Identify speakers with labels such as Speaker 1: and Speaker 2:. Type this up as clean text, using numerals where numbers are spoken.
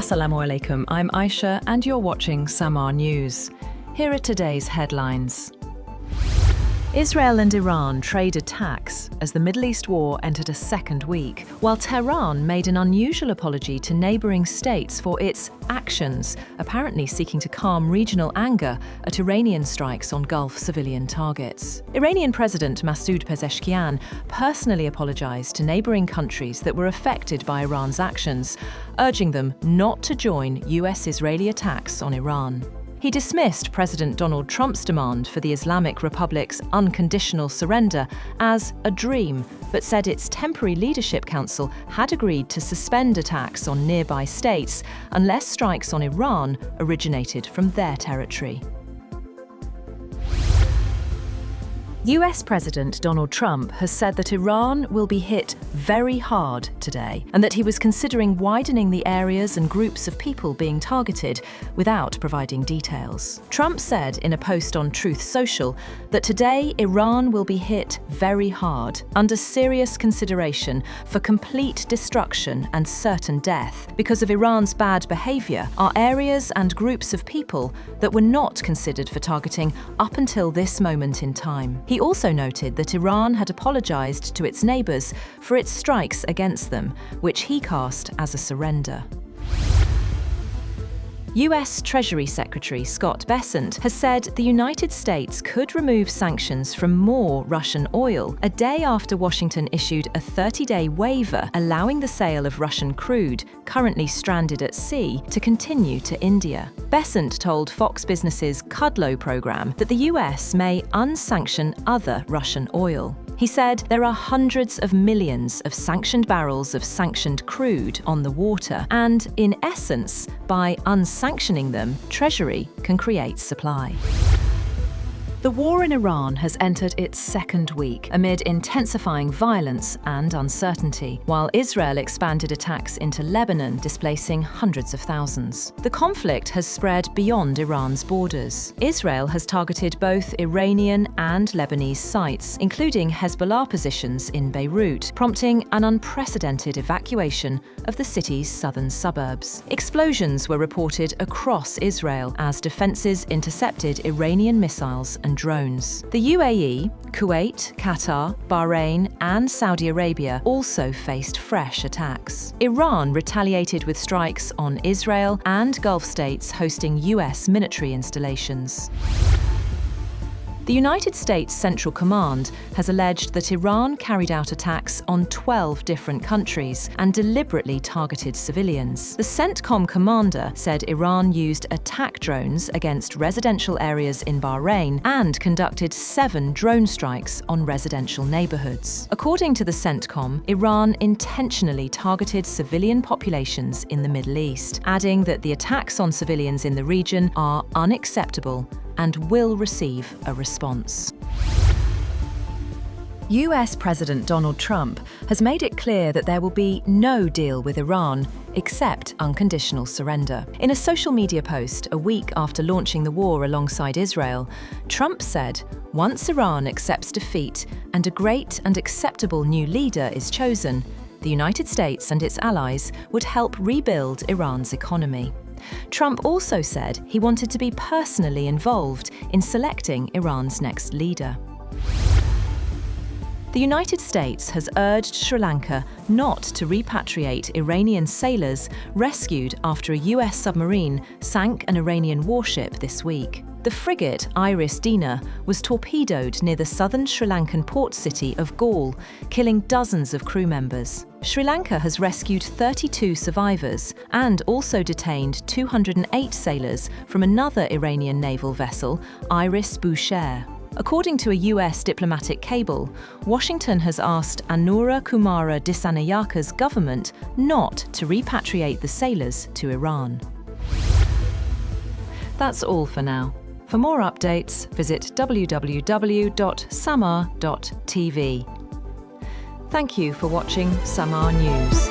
Speaker 1: Assalamu alaikum, I'm Aisha and you're watching Samaa News. Here are today's headlines. Israel and Iran trade attacks as the Middle East war entered a second week, while Tehran made an unusual apology to neighbouring states for its actions, apparently seeking to calm regional anger at Iranian strikes on Gulf civilian targets. Iranian President Masoud Pezeshkian personally apologised to neighbouring countries that were affected by Iran's actions, urging them not to join U.S. Israeli attacks on Iran. He dismissed President Donald Trump's demand for the Islamic Republic's unconditional surrender as a dream, but said its temporary leadership council had agreed to suspend attacks on nearby states unless strikes on Iran originated from their territory. U.S. President Donald Trump has said that Iran will be hit very hard today and that he was considering widening the areas and groups of people being targeted without providing details. Trump said in a post on Truth Social that today Iran will be hit very hard, under serious consideration for complete destruction and certain death. Because of Iran's bad behaviour, are areas and groups of people that were not considered for targeting up until this moment in time. He also noted that Iran had apologised to its neighbours for its strikes against them, which he cast as a surrender. U.S. Treasury Secretary Scott Bessent has said the United States could remove sanctions from more Russian oil a day after Washington issued a 30-day waiver allowing the sale of Russian crude, currently stranded at sea, to continue to India. Bessent told Fox Business's Kudlow program that the U.S. may unsanction other Russian oil. He said there are hundreds of millions of sanctioned barrels of sanctioned crude on the water, and, in essence, by unsanctioning them, Treasury can create supply. The war in Iran has entered its second week amid intensifying violence and uncertainty, while Israel expanded attacks into Lebanon, displacing hundreds of thousands. The conflict has spread beyond Iran's borders. Israel has targeted both Iranian and Lebanese sites, including Hezbollah positions in Beirut, prompting an unprecedented evacuation of the city's southern suburbs. Explosions were reported across Israel as defences intercepted Iranian missiles and drones. The UAE, Kuwait, Qatar, Bahrain, and Saudi Arabia also faced fresh attacks. Iran retaliated with strikes on Israel and Gulf states hosting US military installations. The United States Central Command has alleged that Iran carried out attacks on 12 different countries and deliberately targeted civilians. The CENTCOM commander said Iran used attack drones against residential areas in Bahrain and conducted 7 drone strikes on residential neighborhoods. According to the CENTCOM, Iran intentionally targeted civilian populations in the Middle East, adding that the attacks on civilians in the region are unacceptable and will receive a response. US President Donald Trump has made it clear that there will be no deal with Iran except unconditional surrender. In a social media post a week after launching the war alongside Israel, Trump said, "Once Iran accepts defeat and a great and acceptable new leader is chosen, the United States and its allies would help rebuild Iran's economy." Trump also said he wanted to be personally involved in selecting Iran's next leader. The United States has urged Sri Lanka not to repatriate Iranian sailors rescued after a US submarine sank an Iranian warship this week. The frigate Iris Dina was torpedoed near the southern Sri Lankan port city of Galle, killing dozens of crew members. Sri Lanka has rescued 32 survivors and also detained 208 sailors from another Iranian naval vessel, Iris Bushehr. According to a US diplomatic cable, Washington has asked Anura Kumara Dissanayaka's government not to repatriate the sailors to Iran. That's all for now. For more updates, visit www.samaa.tv. Thank you for watching Samaa News.